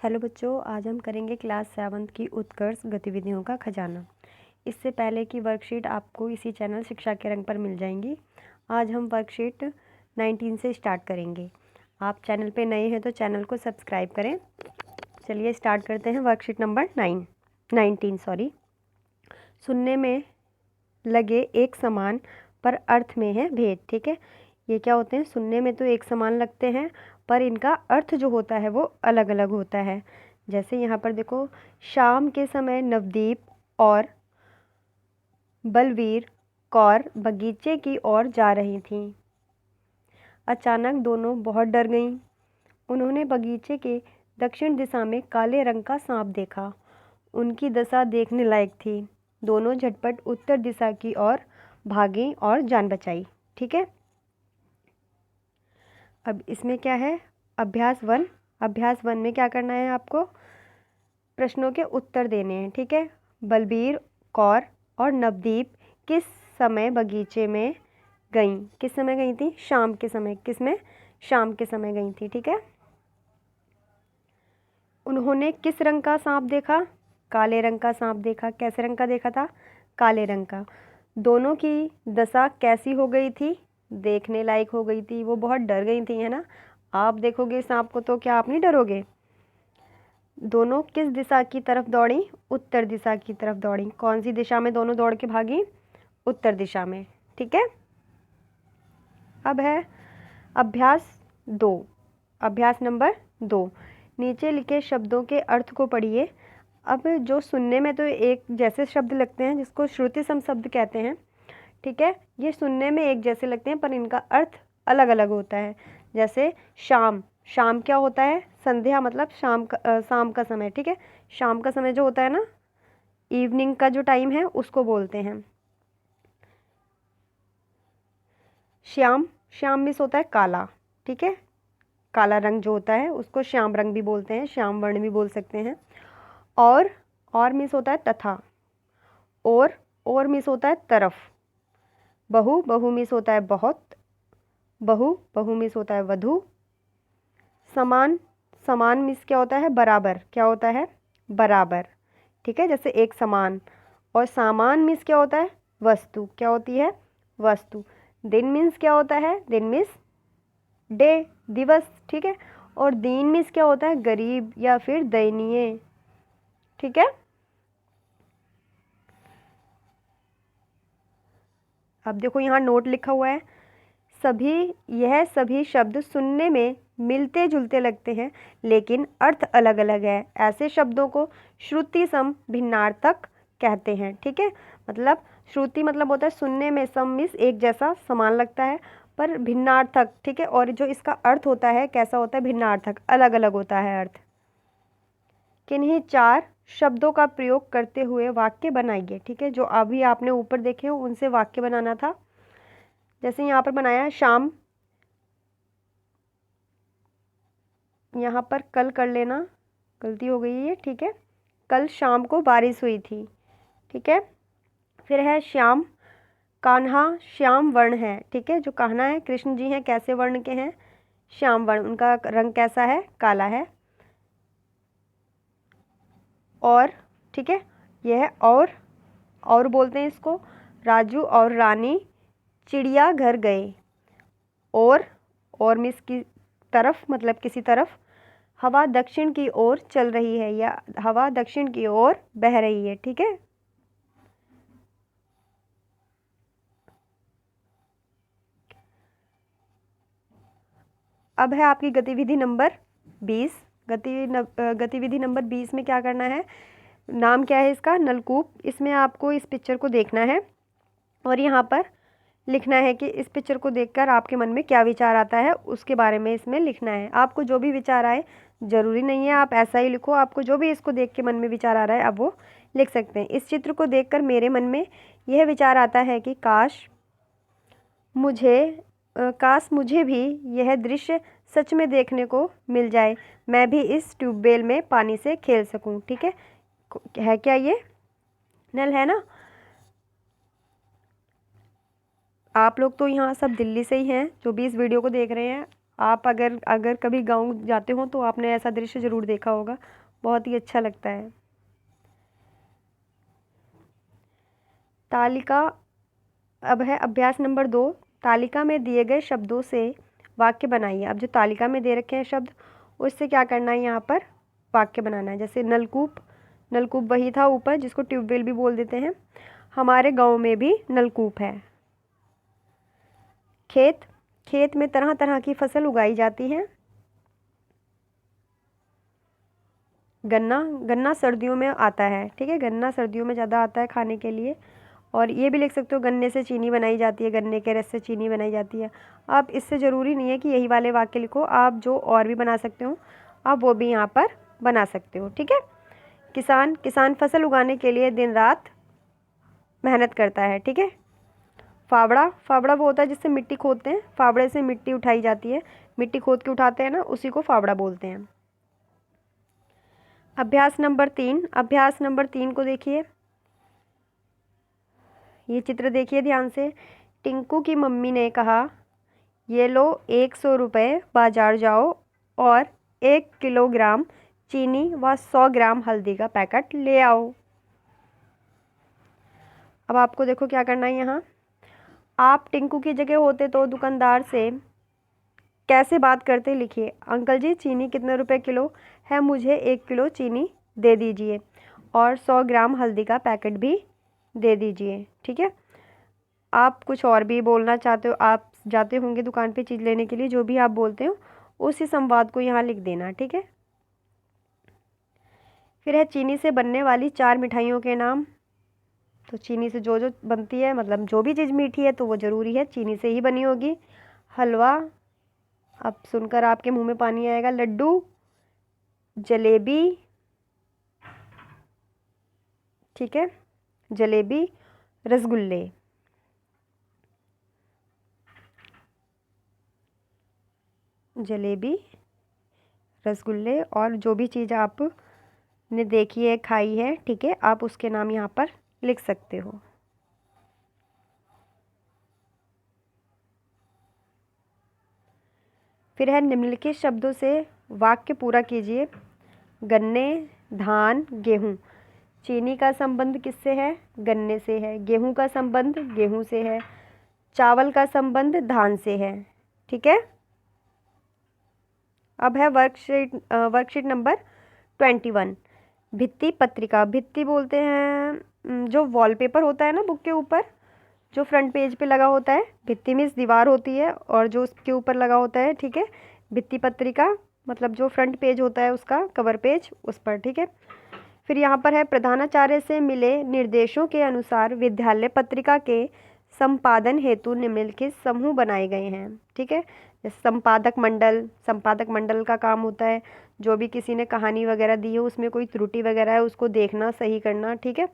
Hello बच्चों, आज हम करेंगे क्लास 7 की उत्कर्ष गतिविधियों का खजाना। इससे पहले की वर्कशीट आपको इसी चैनल शिक्षा के रंग पर मिल जाएंगी। आज हम वर्कशीट 19 से स्टार्ट करेंगे। आप चैनल पे नए हैं तो चैनल को सब्सक्राइब करें। चलिए स्टार्ट करते हैं। वर्कशीट नंबर 19 सुनने में लगे एक समान पर अर्थ में है भेद। ठीक है, ये क्या होते हैं? सुनने में तो एक समान लगते हैं पर इनका अर्थ जो होता है वो अलग अलग होता है। जैसे यहाँ पर देखो, शाम के समय नवदीप और बलवीर कौर बगीचे की ओर जा रही थीं। अचानक दोनों बहुत डर गईं। उन्होंने बगीचे के दक्षिण दिशा में काले रंग का सांप देखा। उनकी दशा देखने लायक थी। दोनों झटपट उत्तर दिशा की ओर भागीं और जान बचाई। ठीक है, अब इसमें क्या है? अभ्यास 1 में क्या करना है आपको? प्रश्नों के उत्तर देने हैं। ठीक है, बलबीर कौर और नवदीप किस समय बगीचे में गईं? किस समय गई थी? शाम के समय। किसमें? शाम के समय गई थी। ठीक है, उन्होंने किस रंग का सांप देखा? काले रंग का सांप देखा। कैसे रंग का देखा था? काले रंग का। दोनों की दशा कैसी हो गई थी? देखने लायक हो गई थी। वो बहुत डर गई थी, है ना। आप देखोगे सांप को तो क्या आप नहीं डरोगे? दोनों किस दिशा की तरफ दौड़ी? उत्तर दिशा की तरफ दौड़ी। कौन सी दिशा में दोनों दौड़ के भागी? उत्तर दिशा में। ठीक है, अब है अभ्यास 2। अभ्यास नंबर 2, नीचे लिखे शब्दों के अर्थ को पढ़िए। अब जो सुनने में तो एक जैसे शब्द लगते हैं जिसको श्रुति सम शब्द कहते हैं। ठीक है, ये सुनने में एक जैसे लगते हैं पर इनका अर्थ अलग अलग होता है। जैसे शाम, शाम क्या होता है? संध्या, मतलब शाम का समय। ठीक है, शाम का समय जो होता है ना, इवनिंग का जो टाइम है उसको बोलते हैं श्याम। श्याम मीन्स होता है काला। ठीक है, काला रंग जो होता है उसको श्याम रंग भी बोलते हैं, श्याम वर्ण भी बोल सकते हैं। और मीन्स होता है तथा। और मीन्स होता है तरफ। बहु मीन्स होता है बहुत। बहु मीन्स होता है वधु। समान मीन्स क्या होता है? बराबर। क्या होता है? बराबर। ठीक है, जैसे एक समान। और सामान मीन्स क्या होता है? वस्तु। क्या होती है? वस्तु। दिन मीन्स क्या होता है? दिन मीन्स डे, दिवस। ठीक है, और दीन मीन्स क्या होता है? गरीब या फिर दयनीय। ठीक है, अब देखो यहाँ नोट लिखा हुआ है। यह सभी शब्द सुनने में मिलते जुलते लगते हैं लेकिन अर्थ अलग अलग है। ऐसे शब्दों को श्रुति सम भिन्नार्थक कहते हैं। ठीक है, मतलब श्रुति मतलब होता है सुनने में, सम मीन्स एक जैसा समान लगता है, पर भिन्नार्थक। ठीक है, और जो इसका अर्थ होता है कैसा होता है? भिन्नार्थक, अलग अलग होता है अर्थ। किन्हीं 4 शब्दों का प्रयोग करते हुए वाक्य बनाइए। ठीक है, जो अभी आपने ऊपर देखे हो उनसे वाक्य बनाना था। जैसे यहाँ पर बनाया है शाम, यहाँ पर कल कर लेना, गलती हो गई है ये। ठीक है, कल शाम को बारिश हुई थी। ठीक है, फिर है श्याम, कान्हा श्याम वर्ण है। ठीक है, जो कान्हा है, कृष्ण जी हैं, कैसे वर्ण के हैं? श्याम वर्ण। उनका रंग कैसा है? काला है। और ठीक है, यह है और बोलते हैं इसको। राजू और रानी चिड़ियाघर गए। और मिस की तरफ, मतलब किसी तरफ। हवा दक्षिण की ओर चल रही है या हवा दक्षिण की ओर बह रही है। ठीक है, अब है आपकी गतिविधि नंबर 20। गतिविधि नंबर 20 में क्या करना है? नाम क्या है इसका? नलकूप। इसमें आपको इस पिक्चर को देखना है और यहाँ पर लिखना है कि इस पिक्चर को देखकर आपके मन में क्या विचार आता है, उसके बारे में इसमें लिखना है। आपको जो भी विचार आए, ज़रूरी नहीं है आप ऐसा ही लिखो, आपको जो भी इसको देख के मन में विचार आ रहा है आप वो लिख सकते हैं। इस चित्र को देखकर मेरे मन में यह विचार आता है कि काश मुझे भी यह दृश्य सच में देखने को मिल जाए। मैं भी इस ट्यूबवेल में पानी से खेल सकूं। ठीक है क्या ये नल है ना? आप लोग तो यहाँ सब दिल्ली से ही हैं जो भी इस वीडियो को देख रहे हैं। आप अगर अगर कभी गांव जाते हो तो आपने ऐसा दृश्य ज़रूर देखा होगा, बहुत ही अच्छा लगता है। तालिका अब है अभ्यास नंबर 2। तालिका में दिए गए शब्दों से वाक्य बनाइए। अब जो तालिका में दे रखे हैं शब्द, उससे क्या करना है, यहाँ पर वाक्य बनाना है। जैसे नलकूप, नलकूप वही था ऊपर जिसको ट्यूबवेल भी बोल देते हैं। हमारे गांव में भी नलकूप है। खेत, खेत में तरह तरह की फसल उगाई जाती है। गन्ना, गन्ना सर्दियों में आता है, ठीक है, गन्ना सर्दियों में ज़्यादा आता है खाने के लिए। और ये भी लिख सकते हो, गन्ने से चीनी बनाई जाती है, गन्ने के रस से चीनी बनाई जाती है। आप इससे ज़रूरी नहीं है कि यही वाले वाक्य लिखो, आप जो और भी बना सकते हो आप वो भी यहाँ पर बना सकते हो, ठीक है। किसान, किसान फसल उगाने के लिए दिन रात मेहनत करता है, ठीक है। फावड़ा, फावड़ा वो होता है जिससे मिट्टी खोदते हैं, फावड़े से मिट्टी उठाई जाती है, मिट्टी खोद के उठाते हैं ना, उसी को फावड़ा बोलते हैं। अभ्यास नंबर 3, अभ्यास नंबर 3 को देखिए, ये चित्र देखिए ध्यान से। टिंकू की मम्मी ने कहा, ये लो 100 रुपये, बाजार जाओ और 1 किलोग्राम चीनी व 100 ग्राम हल्दी का पैकेट ले आओ। अब आपको देखो क्या करना है यहाँ। आप टिंकू की जगह होते तो दुकानदार से कैसे बात करते, लिखिए। अंकल जी चीनी कितने रुपए किलो है, मुझे 1 किलो चीनी दे दीजिए और 100 ग्राम हल्दी का पैकेट भी दे दीजिए, ठीक है। आप कुछ और भी बोलना चाहते हो, आप जाते होंगे दुकान पे चीज़ लेने के लिए, जो भी आप बोलते हो उसी संवाद को यहाँ लिख देना, ठीक है। फिर है चीनी से बनने वाली 4 मिठाइयों के नाम। तो चीनी से जो जो बनती है, मतलब जो भी चीज़ मीठी है तो वो ज़रूरी है चीनी से ही बनी होगी। हलवा, अब सुनकर आपके मुंह में पानी आएगा। लड्डू, जलेबी, ठीक है, जलेबी, रसगुल्ले, जलेबी, रसगुल्ले, और जो भी चीज़ आपने देखी है खाई है, ठीक है, आप उसके नाम यहाँ पर लिख सकते हो। फिर है निम्नलिखित शब्दों से वाक्य पूरा कीजिए। गन्ने, धान, गेहूँ। चीनी का संबंध किससे है, गन्ने से है। गेहूँ का संबंध गेहूँ से है। चावल का संबंध धान से है, ठीक है। अब है वर्कशीट नंबर 21। भित्ति पत्रिका, भित्ति बोलते हैं जो वॉलपेपर होता है ना बुक के ऊपर, जो फ्रंट पेज पे लगा होता है। भित्ति मीन्स दीवार होती है और जो उसके ऊपर लगा होता है, ठीक है। भित्ति पत्रिका मतलब जो फ्रंट पेज होता है उसका कवर पेज, उस पर, ठीक है। फिर यहाँ पर है प्रधानाचार्य से मिले निर्देशों के अनुसार विद्यालय पत्रिका के संपादन हेतु निम्नलिखित समूह बनाए गए हैं, ठीक है। जैसे संपादक मंडल, संपादक मंडल का काम होता है जो भी किसी ने कहानी वगैरह दी है उसमें कोई त्रुटि वगैरह है उसको देखना, सही करना, ठीक है।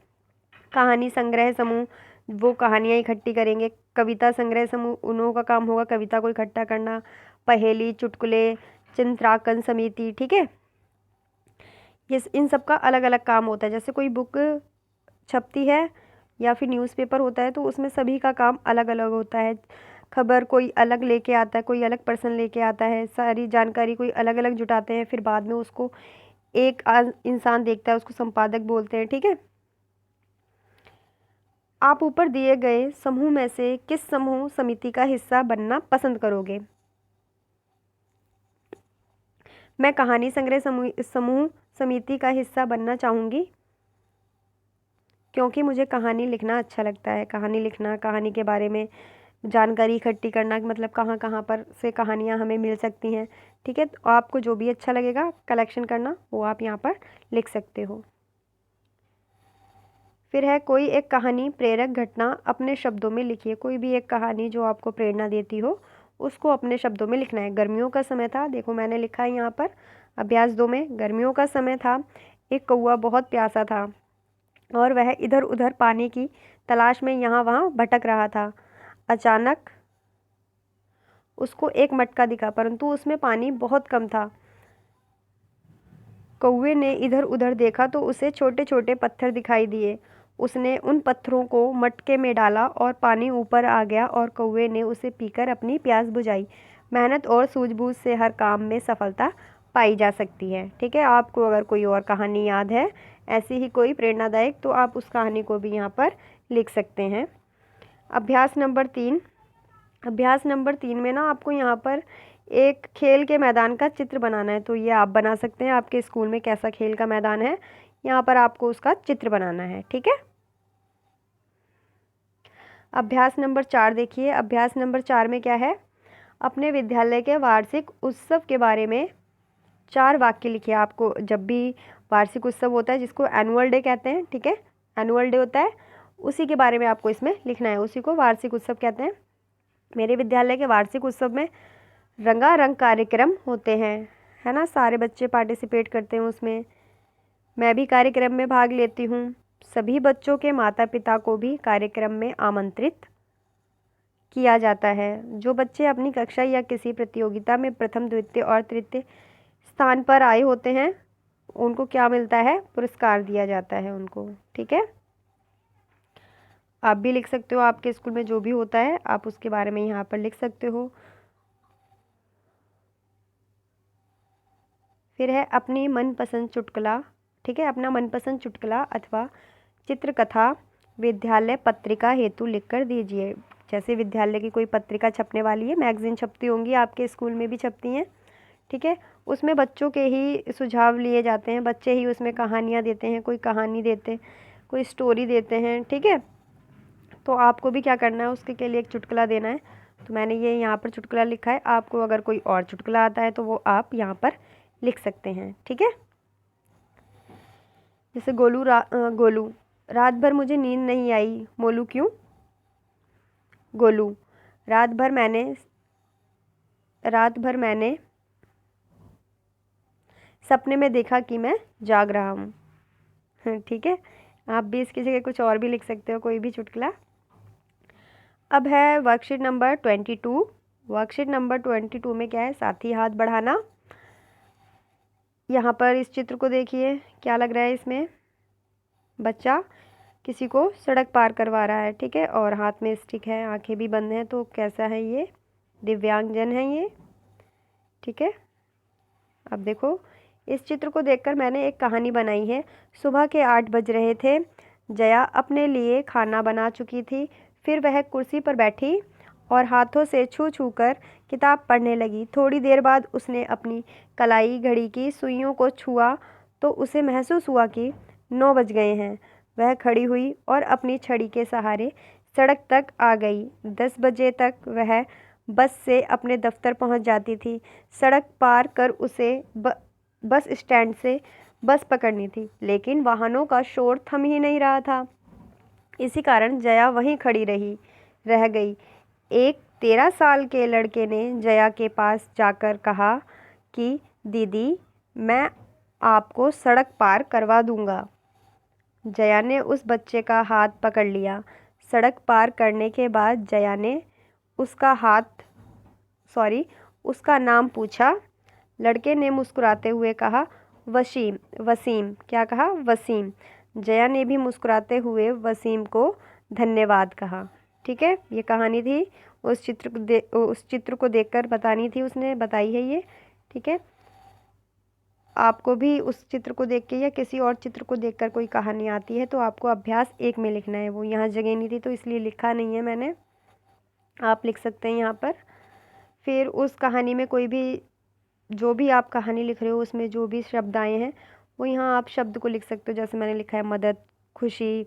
कहानी संग्रह समूह, वो कहानियाँ इकट्ठी करेंगे। कविता संग्रह समूह, उन्हों का काम होगा कविता को इकट्ठा करना। पहेली, चुटकुले, चित्रांकन समिति, ठीक है। ये इन सब का अलग अलग काम होता है। जैसे कोई बुक छपती है या फिर न्यूज़पेपर होता है तो उसमें सभी का काम अलग अलग होता है। खबर कोई अलग लेके आता है, कोई अलग पर्सन लेके आता है, सारी जानकारी कोई अलग अलग जुटाते हैं, फिर बाद में उसको एक इंसान देखता है, उसको संपादक बोलते हैं, ठीक है। आप ऊपर दिए गए समूह में से किस समूह समिति का हिस्सा बनना पसंद करोगे। मैं कहानी संग्रह समूह समिति का हिस्सा बनना चाहूँगी क्योंकि मुझे कहानी लिखना अच्छा लगता है। कहानी लिखना, कहानी के बारे में जानकारी इकट्ठी करना, मतलब कहाँ कहाँ पर से कहानियाँ हमें मिल सकती हैं, ठीक है। तो आपको जो भी अच्छा लगेगा कलेक्शन करना वो आप यहाँ पर लिख सकते हो। फिर है कोई एक कहानी प्रेरक घटना अपने शब्दों में लिखिए। कोई भी एक कहानी जो आपको प्रेरणा देती हो उसको अपने शब्दों में लिखना है। गर्मियों का समय था, देखो मैंने लिखा है यहाँ पर अभ्यास 2 में। गर्मियों का समय था, एक कौवा बहुत प्यासा था और वह इधर उधर पानी की तलाश में यहाँ वहाँ भटक रहा था। अचानक उसको एक मटका दिखा परंतु उसमें पानी बहुत कम था। कौवे ने इधर उधर देखा तो उसे छोटे छोटे पत्थर दिखाई दिए। उसने उन पत्थरों को मटके में डाला और पानी ऊपर आ गया और कौवे ने उसे पीकर अपनी प्यास बुझाई। मेहनत और सूझबूझ से हर काम में सफलता पाई जा सकती है। ठीक है, आपको अगर कोई और कहानी याद है ऐसी ही कोई प्रेरणादायक, तो आप उस कहानी को भी यहाँ पर लिख सकते हैं। अभ्यास नंबर 3। अभ्यास नंबर 3 में ना आपको यहाँ पर एक खेल के मैदान का चित्र बनाना है। तो ये आप बना सकते हैं, आपके स्कूल में कैसा खेल का मैदान है, यहाँ पर आपको उसका चित्र बनाना है। ठीक है, अभ्यास नंबर 4 देखिए। अभ्यास नंबर 4 में क्या है, अपने विद्यालय के वार्षिक उत्सव के बारे में 4 वाक्य लिखिए। आपको जब भी वार्षिक उत्सव होता है, जिसको एनुअल डे कहते हैं, ठीक है, एनुअल डे होता है, उसी के बारे में आपको इसमें लिखना है, उसी को वार्षिक उत्सव कहते हैं। मेरे विद्यालय के वार्षिक उत्सव में रंगारंग कार्यक्रम होते हैं, है ना, सारे बच्चे पार्टिसिपेट करते हैं उसमें, मैं भी कार्यक्रम में भाग लेती हूँ। सभी बच्चों के माता पिता को भी कार्यक्रम में आमंत्रित किया जाता है। जो बच्चे अपनी कक्षा या किसी प्रतियोगिता में प्रथम, द्वितीय और तृतीय स्थान पर आए होते हैं, उनको क्या मिलता है, पुरस्कार दिया जाता है उनको। ठीक है, आप भी लिख सकते हो, आपके स्कूल में जो भी होता है आप उसके बारे में यहाँ पर लिख सकते हो। फिर है अपनी मनपसंद चुटकुला। ठीक है, अपना मनपसंद चुटकुला अथवा चित्रकथा विद्यालय पत्रिका हेतु लिखकर दीजिए। जैसे विद्यालय की कोई पत्रिका छपने वाली है, मैगजीन छपती होंगी, आपके स्कूल में भी छपती हैं। ठीक है, उसमें बच्चों के ही सुझाव लिए जाते हैं, बच्चे ही उसमें कहानियाँ देते हैं, कोई कहानी देते, कोई स्टोरी देते हैं। ठीक है, तो आपको भी क्या करना है, उसके लिए एक चुटकुला देना है। तो मैंने ये यहाँ पर चुटकुला लिखा है, आपको अगर कोई और चुटकुला आता है तो वो आप यहाँ पर लिख सकते हैं। ठीक है, जैसे गोलू, रात भर मुझे नींद नहीं आई। मोलू, क्यों? गोलू, रात भर मैंने सपने में देखा कि मैं जाग रहा हूँ। ठीक है, आप भी इसकी जगह कुछ और भी लिख सकते हो, कोई भी चुटकुला। अब है वर्कशीट नंबर 22। वर्कशीट नंबर 22 में क्या है, साथी हाथ बढ़ाना। यहाँ पर इस चित्र को देखिए, क्या लग रहा है इसमें, बच्चा किसी को सड़क पार करवा रहा है। ठीक है, और हाथ में स्टिक है, आंखें भी बंद हैं, तो कैसा है ये, दिव्यांगजन है ये। ठीक है, अब देखो, इस चित्र को देखकर मैंने एक कहानी बनाई है। सुबह के 8 बज रहे थे, जया अपने लिए खाना बना चुकी थी। फिर वह कुर्सी पर बैठी और हाथों से छू छू कर किताब पढ़ने लगी। थोड़ी देर बाद उसने अपनी कलाई घड़ी की सुइयों को छुआ तो उसे महसूस हुआ कि 9 बज गए हैं। वह खड़ी हुई और अपनी छड़ी के सहारे सड़क तक आ गई। 10 बजे तक वह बस से अपने दफ्तर पहुंच जाती थी। सड़क पार कर उसे बस स्टैंड से बस पकड़नी थी, लेकिन वाहनों का शोर थम ही नहीं रहा था। इसी कारण जया वहीं खड़ी रह गई। एक 13 साल के लड़के ने जया के पास जाकर कहा कि दीदी, मैं आपको सड़क पार करवा दूंगा। जया ने उस बच्चे का हाथ पकड़ लिया। सड़क पार करने के बाद जया ने उसका नाम पूछा। लड़के ने मुस्कुराते हुए कहा, वसीम। वसीम, क्या कहा, वसीम। जया ने भी मुस्कुराते हुए वसीम को धन्यवाद कहा। ठीक है, ये कहानी थी, उस चित्र को देखकर बतानी थी, उसने बताई है ये। ठीक है, आपको भी उस चित्र को देख के या किसी और चित्र को देखकर कोई कहानी आती है तो आपको अभ्यास 1 में लिखना है। वो यहाँ जगह नहीं थी तो इसलिए लिखा नहीं है मैंने, आप लिख सकते हैं यहाँ पर। फिर उस कहानी में कोई भी, जो भी आप कहानी लिख रहे हो उसमें जो भी शब्द आए हैं वो यहाँ आप शब्द को लिख सकते हो। जैसे मैंने लिखा है मदद, खुशी,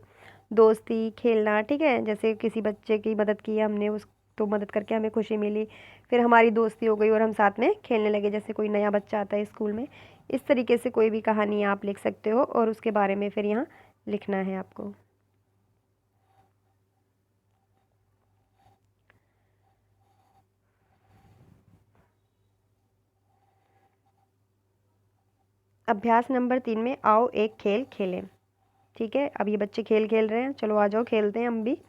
दोस्ती, खेलना। ठीक है, जैसे किसी बच्चे की मदद की हमने, उस तो मदद करके हमें खुशी मिली, फिर हमारी दोस्ती हो गई और हम साथ में खेलने लगे। जैसे कोई नया बच्चा आता है स्कूल में, इस तरीके से कोई भी कहानी आप लिख सकते हो और उसके बारे में फिर यहाँ लिखना है आपको। अभ्यास नंबर 3 में आओ एक खेल खेलें। ठीक है, अब ये बच्चे खेल खेल रहे हैं, चलो आ जाओ खेलते हैं हम भी।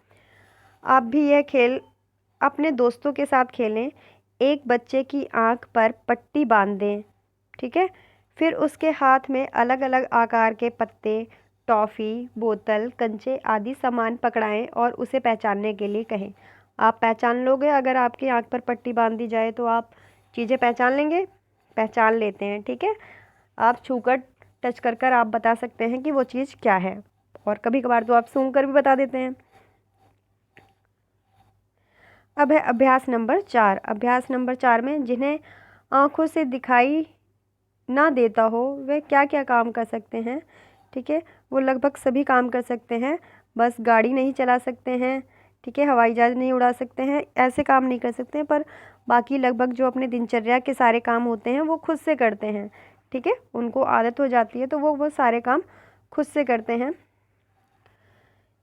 आप भी यह खेल अपने दोस्तों के साथ खेलें। एक बच्चे की आंख पर पट्टी बांध दें। ठीक है, फिर उसके हाथ में अलग अलग आकार के पत्ते, टॉफ़ी, बोतल, कंचे आदि सामान पकड़ाएं और उसे पहचानने के लिए कहें। आप पहचान लोगे, अगर आपकी आँख पर पट्टी बांध दी जाए तो आप चीज़ें पहचान लेंगे, पहचान लेते हैं, ठीक है। आप छूकर टच कर कर आप बता सकते हैं कि वो चीज़ क्या है, और कभी कभार तो आप सूंघ कर भी बता देते हैं। अब है अभ्यास नंबर 4। अभ्यास नंबर 4 में जिन्हें आँखों से दिखाई ना देता हो वे क्या क्या काम कर सकते हैं, ठीक है। वो लगभग सभी काम कर सकते हैं, बस गाड़ी नहीं चला सकते हैं, ठीक है, हवाई जहाज़ नहीं उड़ा सकते हैं, ऐसे काम नहीं कर सकते हैं, पर बाकी लगभग जो अपने दिनचर्या के सारे काम होते हैं वो खुद से करते हैं, ठीक है। उनको आदत हो जाती है तो वो सारे काम खुद से करते हैं।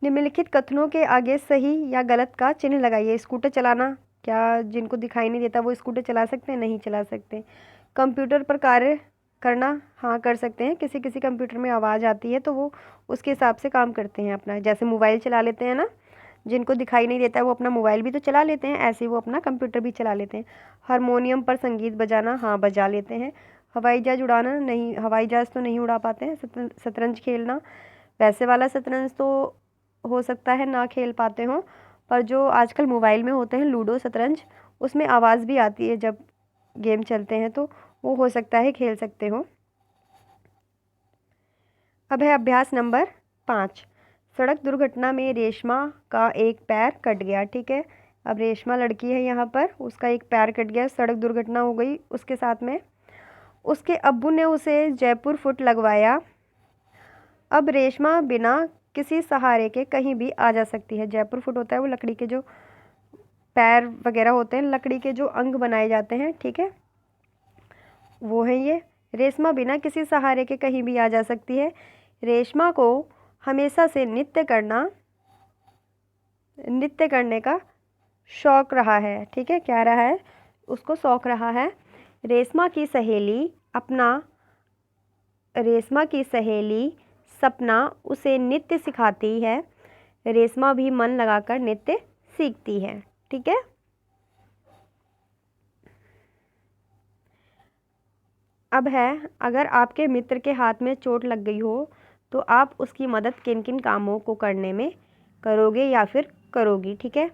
निम्नलिखित कथनों के आगे सही या गलत का चिन्ह लगाइए। स्कूटर चलाना, क्या जिनको दिखाई नहीं देता वो स्कूटर चला सकते हैं? नहीं चला सकते। कंप्यूटर पर कार्य करना, हाँ कर सकते हैं। किसी किसी कंप्यूटर में आवाज़ आती है तो वो उसके हिसाब से काम करते हैं अपना, जैसे मोबाइल चला लेते हैं ना, जिनको दिखाई नहीं देता है वो अपना मोबाइल भी तो चला लेते हैं, ऐसे ही वो अपना कंप्यूटर भी चला लेते हैं। हारमोनियम पर संगीत बजाना, हाँ बजा लेते हैं। हवाई जहाज़ उड़ाना, नहीं हवाई जहाज़ तो नहीं उड़ा पाते हैं। शतरंज खेलना, वैसे वाला शतरंज तो हो सकता है ना खेल पाते हों, पर जो आजकल मोबाइल में होते हैं लूडो शतरंज, उसमें आवाज़ भी आती है जब गेम चलते हैं, तो वो हो सकता है खेल सकते हो। अब है अभ्यास नंबर 5। सड़क दुर्घटना में रेशमा का एक पैर कट गया, ठीक है। अब रेशमा लड़की है यहाँ पर, उसका एक पैर कट गया, सड़क दुर्घटना हो गई उसके साथ में। उसके अब्बू ने उसे जयपुर फुट लगवाया। अब रेशमा बिना किसी सहारे के कहीं भी आ जा सकती है। जयपुर फुट होता है वो लकड़ी के जो पैर वगैरह होते हैं, लकड़ी के जो अंग बनाए जाते हैं, ठीक है, वो है ये। रेशमा बिना किसी सहारे के कहीं भी आ जा सकती है। रेशमा को हमेशा से नृत्य करने का शौक रहा है, ठीक है, क्या रहा है, उसको शौक रहा है। रेशमा की सहेली सपना उसे नृत्य सिखाती है। रेशमा भी मन लगाकर नृत्य सीखती है, ठीक है। अब है, अगर आपके मित्र के हाथ में चोट लग गई हो तो आप उसकी मदद किन किन कामों को करने में करोगे या फिर करोगी, ठीक है।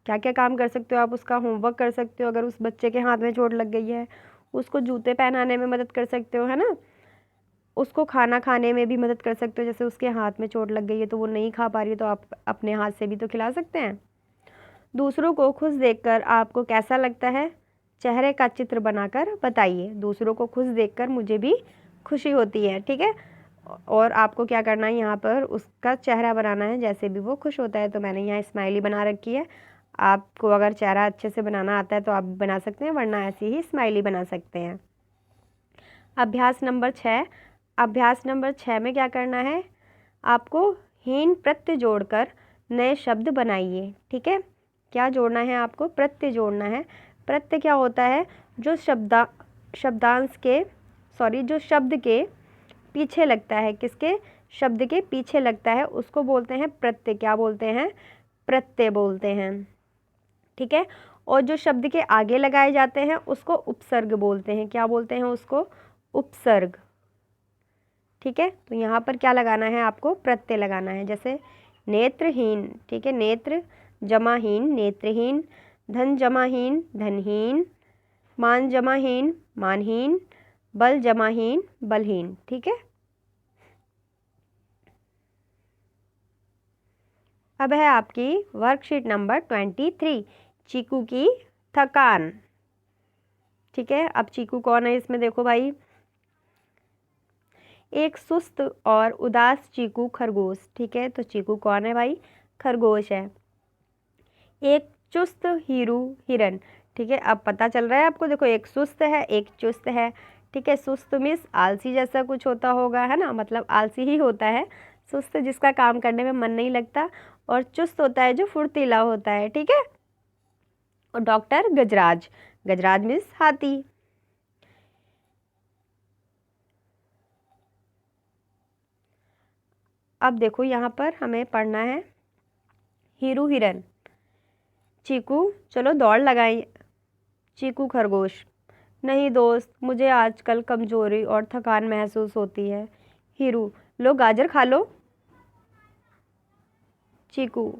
क्या क्या काम कर सकते हो आप? उसका होमवर्क कर सकते हो, अगर उस बच्चे के हाथ में चोट लग गई है, उसको जूते पहनाने में मदद कर सकते हो, है ना। उसको खाना खाने में भी मदद कर सकते हो, जैसे उसके हाथ में चोट लग गई है तो वो नहीं खा पा रही है तो आप अपने हाथ से भी तो खिला सकते हैं। दूसरों को खुश देखकर आपको कैसा लगता है? चेहरे का चित्र बनाकर बताइए। दूसरों को खुश देखकर मुझे भी खुशी होती है, ठीक है। और आपको क्या करना है, यहाँ पर उसका चेहरा बनाना है जैसे भी वो खुश होता है। तो मैंने यहाँ स्माइली बना रखी है। आपको अगर चेहरा अच्छे से बनाना आता है तो आप बना सकते हैं, वरना ऐसे ही स्माइली बना सकते हैं। अभ्यास नंबर 6। अभ्यास नंबर 6 में क्या करना है, आपको हीन प्रत्यय जोड़कर नए शब्द बनाइए, ठीक है। क्या जोड़ना है आपको? प्रत्यय जोड़ना है। प्रत्यय क्या होता है? जो जो शब्द के पीछे लगता है, किसके? शब्द के पीछे लगता है, उसको बोलते हैं प्रत्यय। क्या बोलते हैं? प्रत्यय बोलते हैं, ठीक है। और जो शब्द के आगे लगाए जाते हैं उसको उपसर्ग बोलते हैं। क्या बोलते हैं उसको? उपसर्ग, ठीक है। तो यहाँ पर क्या लगाना है आपको? प्रत्यय लगाना है। जैसे नेत्रहीन, ठीक है, नेत्र जमाहीन नेत्रहीन, धन जमाहीन धनहीन, मान जमाहीन मानहीन, बल जमाहीन बलहीन, ठीक है। अब है आपकी वर्कशीट नंबर 23, चीकू की थकान, ठीक है। अब चीकू कौन है इसमें? देखो भाई, एक सुस्त और उदास चीकू खरगोश, ठीक है। तो चीकू कौन है भाई? खरगोश है। एक चुस्त हीरू हिरन, ठीक है। अब पता चल रहा है आपको, देखो एक सुस्त है एक चुस्त है, ठीक है। सुस्त मीन्स आलसी जैसा कुछ होता होगा, है ना, मतलब आलसी ही होता है। सुस्त जिसका काम करने में मन नहीं लगता, और चुस्त होता है जो फुर्तीला होता है, ठीक है। और डॉक्टर गजराज, गजराज मीन्स हाथी। अब देखो यहाँ पर हमें पढ़ना है हीरू हिरन, चीकू चलो दौड़ लगाई। चीकू खरगोश, नहीं दोस्त मुझे आजकल कमजोरी और थकान महसूस होती है। हीरू, लो गाजर खा लो। चीकू,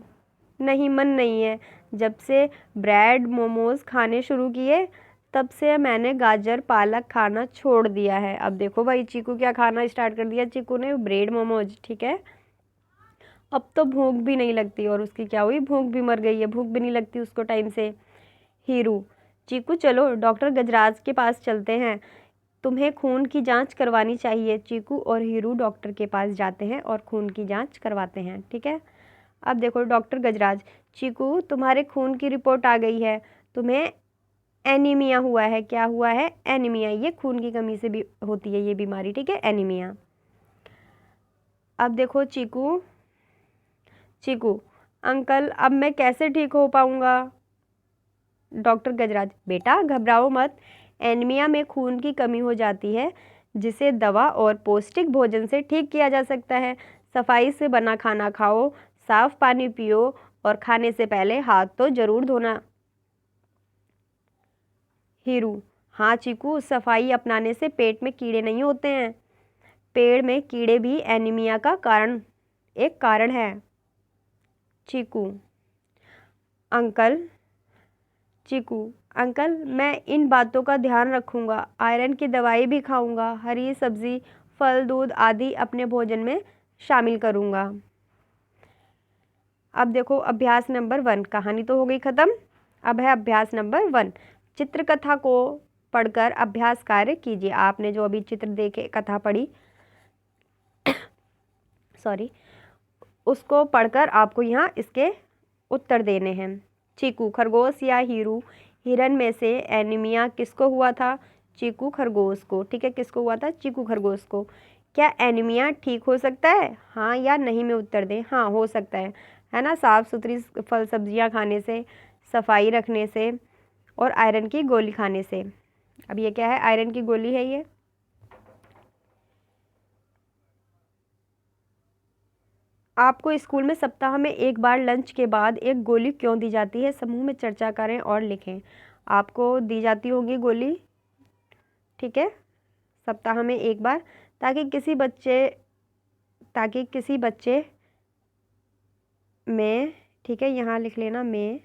नहीं, मन नहीं है। जब से ब्रेड मोमोज खाने शुरू किए तब से मैंने गाजर पालक खाना छोड़ दिया है। अब देखो भाई, चीकू क्या खाना स्टार्ट कर दिया, चीकू ने ब्रेड मोमोज। ठीक है, अब तो भूख भी नहीं लगती, और उसकी क्या हुई, भूख भी मर गई है, भूख भी नहीं लगती उसको टाइम से। हीरू, चीकू चलो डॉक्टर गजराज के पास चलते हैं, तुम्हें खून की जांच करवानी चाहिए। चीकू और हीरू डॉक्टर के पास जाते हैं और खून की जांच करवाते हैं। ठीक है, अब देखो डॉक्टर गजराज, चीकू तुम्हारे खून की रिपोर्ट आ गई है, तुम्हें एनीमिया हुआ है। क्या हुआ है, एनीमिया। ये खून की कमी से भी होती है ये बीमारी। ठीक है, एनीमिया। अब देखो चीकू, चीकू अंकल अब मैं कैसे ठीक हो पाऊंगा। डॉक्टर गजराज, बेटा घबराओ मत, एनीमिया में खून की कमी हो जाती है जिसे दवा और पौष्टिक भोजन से ठीक किया जा सकता है। सफाई से बना खाना खाओ, साफ पानी पियो और खाने से पहले हाथ तो जरूर धोना। हीरू, हाँ चीकू, सफाई अपनाने से पेट में कीड़े नहीं होते हैं। पेड़ में कीड़े भी एनीमिया का एक कारण है। चीकू, अंकल, चीकू अंकल मैं इन बातों का ध्यान रखूंगा, आयरन की दवाई भी खाऊंगा, हरी सब्जी फल दूध आदि अपने भोजन में शामिल करूंगा। अब देखो अभ्यास नंबर 1, कहानी तो हो गई ख़त्म। अब है अभ्यास नंबर 1, चित्रकथा को पढ़कर अभ्यास कार्य कीजिए। आपने जो अभी चित्र देखे कथा पढ़ी सॉरी, उसको पढ़कर आपको यहाँ इसके उत्तर देने हैं। चीकू, खरगोश या हीरू, हिरन में से एनीमिया किसको हुआ था। चीकू, खरगोश को। ठीक है, किसको हुआ था, चीकू खरगोश को। क्या एनीमिया ठीक हो सकता है, हाँ या नहीं में उत्तर दें। हाँ, हो सकता है ना, साफ़ सुथरी फल सब्जियां खाने से, सफाई रखने से और आयरन की गोली खाने से। अब ये क्या है, आयरन की गोली है ये। आपको स्कूल में सप्ताह में एक बार लंच के बाद एक गोली क्यों दी जाती है, समूह में चर्चा करें और लिखें। आपको दी जाती होगी गोली, ठीक है, सप्ताह में एक बार, ताकि किसी बच्चे में, ठीक है यहाँ लिख लेना, में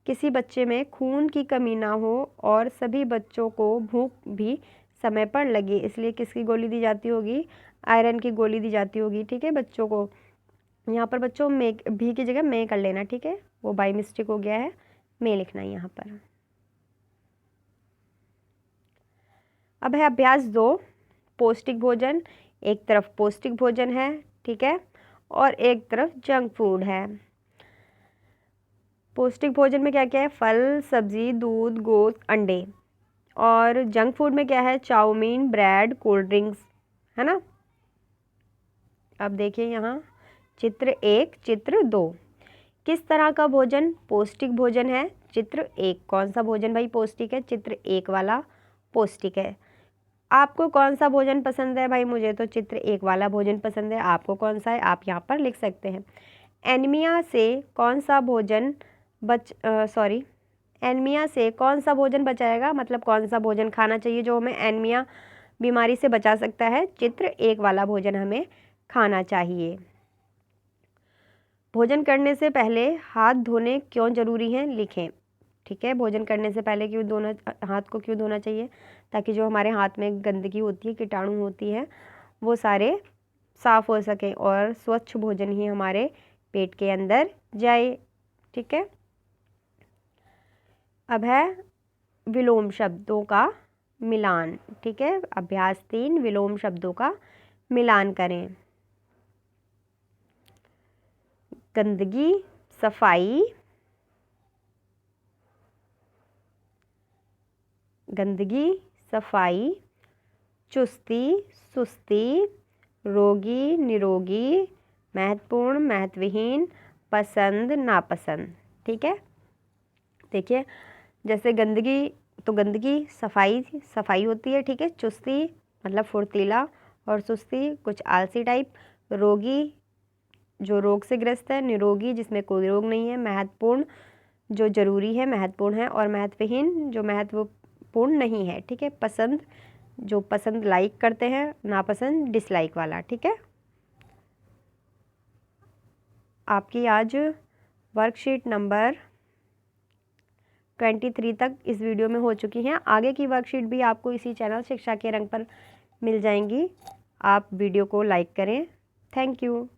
किसी बच्चे में खून की कमी ना हो और सभी बच्चों को भूख भी समय पर लगे, इसलिए किसकी गोली दी जाती होगी, आयरन की गोली दी जाती होगी। ठीक है, बच्चों को, यहाँ पर बच्चों में भी की जगह में कर लेना। ठीक है, वो बाई मिस्टेक हो गया है, में लिखना है यहाँ पर। अब है अभ्यास 2, पौष्टिक भोजन। एक तरफ पौष्टिक भोजन है, ठीक है, और एक तरफ जंक फूड है। पौष्टिक भोजन में क्या क्या है, फल सब्जी दूध गोश्त अंडे, और जंक फूड में क्या है, चाउमीन ब्रेड कोल्ड ड्रिंक्स, है ना। अब देखिए यहाँ चित्र 1 चित्र 2, किस तरह का भोजन पौष्टिक भोजन है। चित्र 1, कौन सा भोजन भाई पौष्टिक है, चित्र 1 वाला पौष्टिक है। आपको कौन सा भोजन पसंद है भाई, मुझे तो चित्र 1 वाला भोजन पसंद है, आपको कौन सा है आप यहाँ पर लिख सकते हैं। एनीमिया से कौन सा भोजन एनीमिया से कौन सा भोजन बचाएगा, मतलब कौन सा भोजन खाना चाहिए जो हमें एनीमिया बीमारी से बचा सकता है। चित्र 1 वाला भोजन हमें खाना चाहिए। भोजन करने से पहले हाथ धोने क्यों जरूरी हैं, लिखें। ठीक है, भोजन करने से पहले हाथ को क्यों धोना चाहिए, ताकि जो हमारे हाथ में गंदगी होती है, कीटाणु होती है, वो सारे साफ हो सकें और स्वच्छ भोजन ही हमारे पेट के अंदर जाए। ठीक है, अब है विलोम शब्दों का मिलान। ठीक है, अभ्यास 3, विलोम शब्दों का मिलान करें। गंदगी सफाई, गंदगी सफाई, चुस्ती सुस्ती, रोगी निरोगी, महत्वपूर्ण महत्वहीन, पसंद नापसंद। ठीक है, देखिए जैसे गंदगी, तो गंदगी सफाई सफाई होती है। ठीक है, चुस्ती मतलब फुर्तीला और सुस्ती कुछ आलसी टाइप, रोगी जो रोग से ग्रस्त है, निरोगी जिसमें कोई रोग नहीं है, महत्वपूर्ण जो जरूरी है महत्वपूर्ण है, और महत्वहीन जो महत्वपूर्ण नहीं है। ठीक है, पसंद जो पसंद लाइक करते हैं, नापसंद डिसलाइक वाला। ठीक है, आपकी आज वर्कशीट नंबर 23 तक इस वीडियो में हो चुकी हैं। आगे की वर्कशीट भी आपको इसी चैनल शिक्षा के रंग पर मिल जाएंगी। आप वीडियो को लाइक करें। Thank you.